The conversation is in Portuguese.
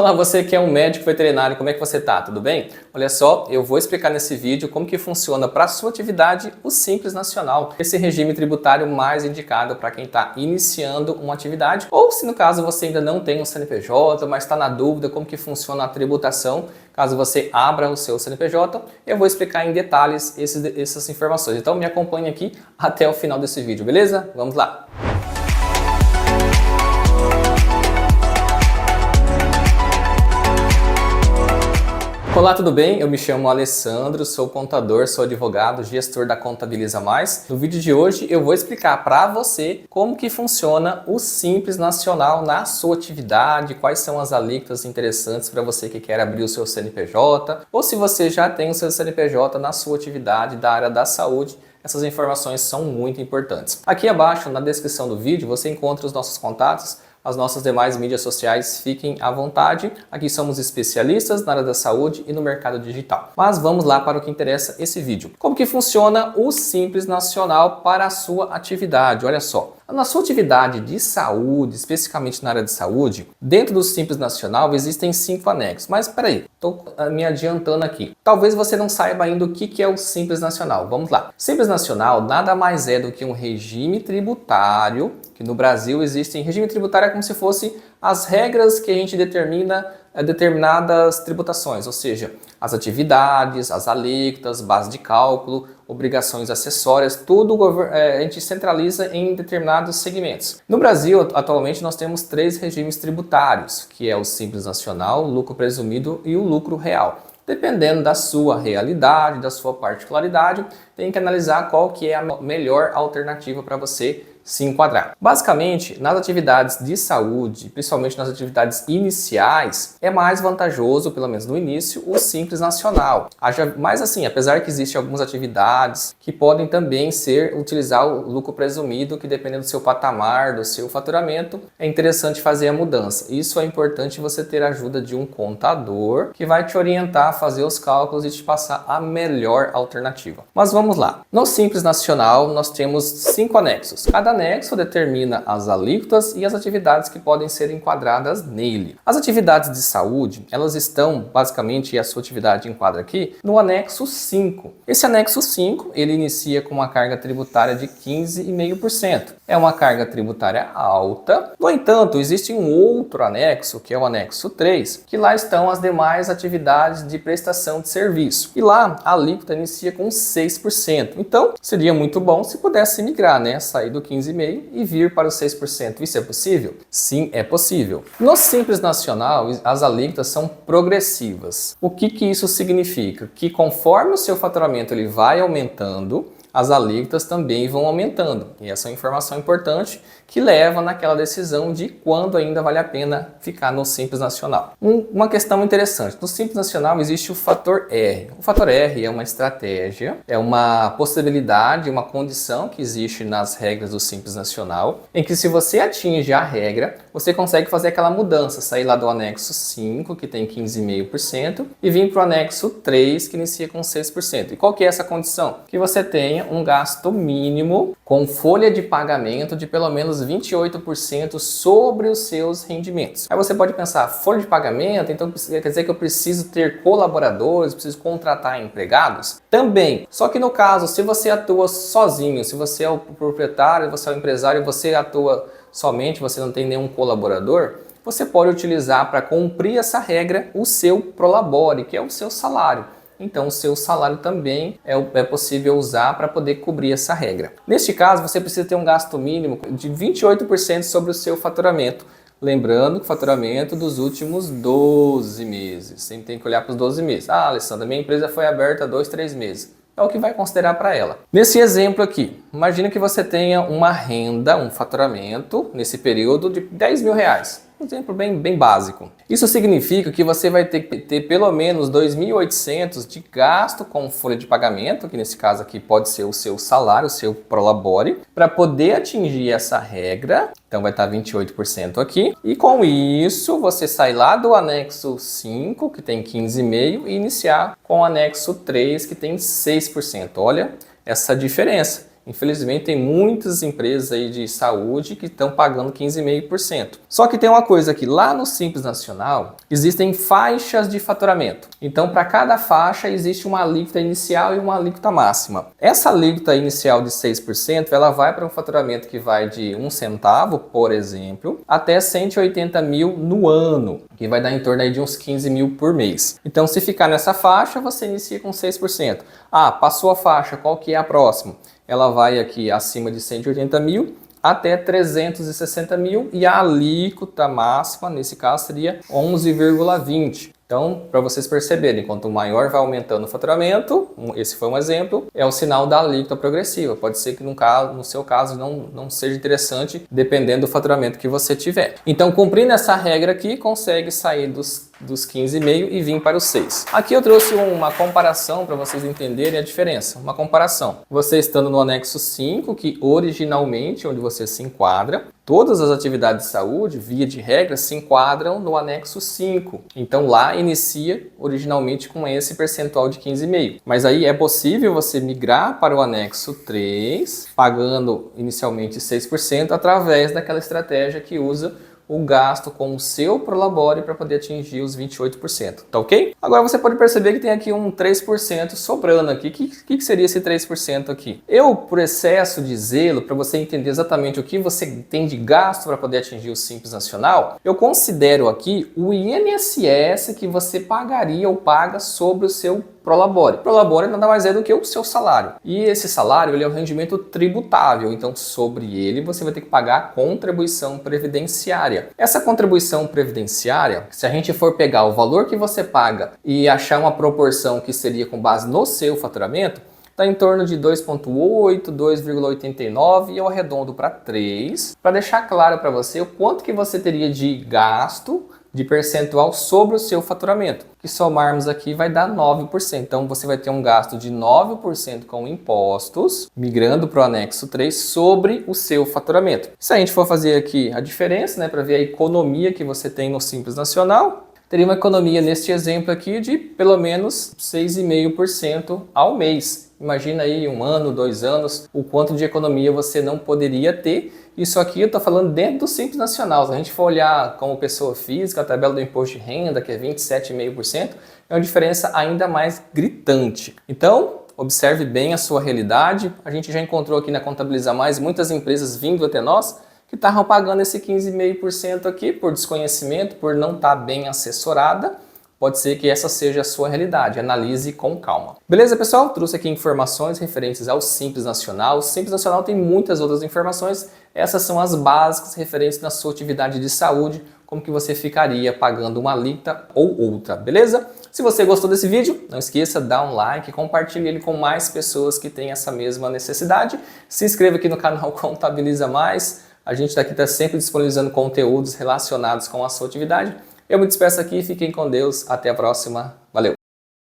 Olá, você que é um médico veterinário, como é que você tá? Tudo bem? Olha só, eu vou explicar nesse vídeo como que funciona para a sua atividade o Simples Nacional, esse regime tributário mais indicado para quem está iniciando uma atividade ou se no caso você ainda não tem um CNPJ, mas está na dúvida como que funciona a tributação, caso você abra o seu CNPJ, eu vou explicar em detalhes essas informações. Então me acompanhe aqui até o final desse vídeo, beleza? Vamos lá! Olá, tudo bem? Eu me chamo Alessandro, sou contador, sou advogado, gestor da Contabiliza Mais. No vídeo de hoje eu vou explicar para você como que funciona o Simples Nacional na sua atividade, quais são as alíquotas interessantes para você que quer abrir o seu CNPJ ou se você já tem o seu CNPJ na sua atividade da área da saúde. Essas informações são muito importantes. Aqui abaixo na descrição do vídeo você encontra os nossos contatos, as nossas demais mídias sociais, fiquem à vontade. Aqui somos especialistas na área da saúde e no mercado digital. Mas vamos lá para o que interessa esse vídeo. Como que funciona o Simples Nacional para a sua atividade? Olha só. Na sua atividade de saúde, especificamente na área de saúde, dentro do Simples Nacional existem 5 anexos. Mas peraí, estou me adiantando aqui. Talvez você não saiba ainda o que é o Simples Nacional. Vamos lá. Simples Nacional nada mais é do que um regime tributário, que no Brasil existe regime tributário como se fosse as regras que a gente determina determinadas tributações, ou seja, as atividades, as alíquotas, base de cálculo, obrigações acessórias, tudo a gente centraliza em determinados segmentos. No Brasil, atualmente, nós temos 3 regimes tributários, que é o Simples Nacional, o lucro presumido e o lucro real. Dependendo da sua realidade, da sua particularidade, tem que analisar qual que é a melhor alternativa para você se enquadrar. Basicamente, nas atividades de saúde, principalmente nas atividades iniciais, é mais vantajoso, pelo menos no início, o Simples Nacional. Mas assim, apesar que existem algumas atividades que podem também utilizar o lucro presumido, que dependendo do seu patamar, do seu faturamento, é interessante fazer a mudança. Isso é importante você ter a ajuda de um contador que vai te orientar a fazer os cálculos e te passar a melhor alternativa. Mas vamos lá. No Simples Nacional, nós temos 5 anexos. Cada anexo determina as alíquotas e as atividades que podem ser enquadradas nele. As atividades de saúde, elas estão, basicamente, e a sua atividade enquadra aqui, no anexo 5. Esse anexo 5, ele inicia com uma carga tributária de 15,5%. É uma carga tributária alta. No entanto, existe um outro anexo, que é o anexo 3, que lá estão as demais atividades de prestação de serviço. E lá, a alíquota inicia com 6%. Então, seria muito bom se pudesse migrar, né? Sair do 15,5% e vir para os 6%. Isso é possível? Sim, é possível. No Simples Nacional, as alíquotas são progressivas. O que isso significa? Que conforme o seu faturamento ele vai aumentando, as alíquotas também vão aumentando. E essa é uma informação importante que leva naquela decisão de quando ainda vale a pena ficar no Simples Nacional. Uma questão interessante, no Simples Nacional existe o fator R. O fator R é uma estratégia, é uma possibilidade, uma condição que existe nas regras do Simples Nacional, em que se você atinge a regra, você consegue fazer aquela mudança, sair lá do anexo 5, que tem 15,5%, e vir para o anexo 3, que inicia com 6%. E qual que é essa condição? Que você tenha um gasto mínimo com folha de pagamento de pelo menos 28% sobre os seus rendimentos. Aí você pode pensar, folha de pagamento, então quer dizer que eu preciso ter colaboradores, preciso contratar empregados? Também. Só que no caso, se você atua sozinho, se você é o proprietário, você é o empresário, você atua somente, você não tem nenhum colaborador, você pode utilizar para cumprir essa regra o seu prolabore, que é o seu salário. Então o seu salário também é possível usar para poder cobrir essa regra. Neste caso, você precisa ter um gasto mínimo de 28% sobre o seu faturamento. Lembrando que o faturamento dos últimos 12 meses. Sempre tem que olhar para os 12 meses. Ah, Alessandra, minha empresa foi aberta há 2, 3 meses. É o que vai considerar para ela. Nesse exemplo aqui, imagina que você tenha uma renda, um faturamento, nesse período de R$10.000. Um exemplo bem básico. Isso significa que você vai ter que ter pelo menos 2.800 de gasto com folha de pagamento, que nesse caso aqui pode ser o seu salário, o seu prolabore, para poder atingir essa regra. Então vai estar 28% aqui. E com isso você sai lá do anexo 5, que tem 15,5%, e iniciar com o anexo 3, que tem 6%. Olha essa diferença. Infelizmente, tem muitas empresas aí de saúde que estão pagando 15,5%. Só que tem uma coisa aqui, lá no Simples Nacional, existem faixas de faturamento. Então, para cada faixa, existe uma alíquota inicial e uma alíquota máxima. Essa alíquota inicial de 6%, ela vai para um faturamento que vai de 1 centavo, por exemplo, até 180 mil no ano, que vai dar em torno aí de uns 15 mil por mês. Então, se ficar nessa faixa, você inicia com 6%. Ah, passou a faixa, qual que é a próxima? Ela vai aqui acima de 180 mil até 360 mil e a alíquota máxima, nesse caso, seria 11,20. Então, para vocês perceberem, quanto maior vai aumentando o faturamento, esse foi um exemplo, é o sinal da alíquota progressiva. Pode ser que no seu caso não seja interessante, dependendo do faturamento que você tiver. Então, cumprindo essa regra aqui, consegue sair dos 15,5 e vir para os 6. Aqui eu trouxe uma comparação para vocês entenderem a diferença. Uma comparação. Você estando no anexo 5, que originalmente, onde você se enquadra, todas as atividades de saúde, via de regra, se enquadram no anexo 5. Então lá inicia originalmente com esse percentual de 15,5. Mas aí é possível você migrar para o anexo 3, pagando inicialmente 6%, através daquela estratégia que usa o gasto com o seu Prolabore para poder atingir os 28%, tá ok? Agora você pode perceber que tem aqui um 3% sobrando aqui. O que seria esse 3% aqui? Eu, por excesso de zelo, para você entender exatamente o que você tem de gasto para poder atingir o Simples Nacional, eu considero aqui o INSS que você pagaria ou paga sobre o seu Prolabore. Prolabore nada mais é do que o seu salário. E esse salário ele é um rendimento tributável, então sobre ele você vai ter que pagar a contribuição previdenciária. Essa contribuição previdenciária, se a gente for pegar o valor que você paga e achar uma proporção que seria com base no seu faturamento, está em torno de 2,8, 2,89 e eu arredondo para 3, para deixar claro para você o quanto que você teria de gasto de percentual sobre o seu faturamento, que somarmos aqui vai dar 9%. Então você vai ter um gasto de 9% com impostos, migrando para o anexo 3 sobre o seu faturamento. Se a gente for fazer aqui a diferença, né, para ver a economia que você tem no Simples Nacional, teria uma economia neste exemplo aqui de pelo menos 6,5% ao mês. Imagina aí 1 ano, 2 anos, o quanto de economia você não poderia ter. Isso aqui eu estou falando dentro do Simples Nacional. Se a gente for olhar como pessoa física, a tabela do imposto de renda, que é 27,5%, é uma diferença ainda mais gritante. Então, observe bem a sua realidade. A gente já encontrou aqui na Contabiliza Mais muitas empresas vindo até nós que estavam pagando esse 15,5% aqui por desconhecimento, por não estar bem assessorada. Pode ser que essa seja a sua realidade, analise com calma. Beleza, pessoal? Trouxe aqui informações referentes ao Simples Nacional. O Simples Nacional tem muitas outras informações. Essas são as básicas referentes na sua atividade de saúde, como que você ficaria pagando uma alíquota ou outra, beleza? Se você gostou desse vídeo, não esqueça, dá um like, compartilhe ele com mais pessoas que têm essa mesma necessidade. Se inscreva aqui no canal Contabiliza Mais. A gente daqui está sempre disponibilizando conteúdos relacionados com a sua atividade. Eu me despeço aqui, fiquem com Deus, até a próxima, valeu!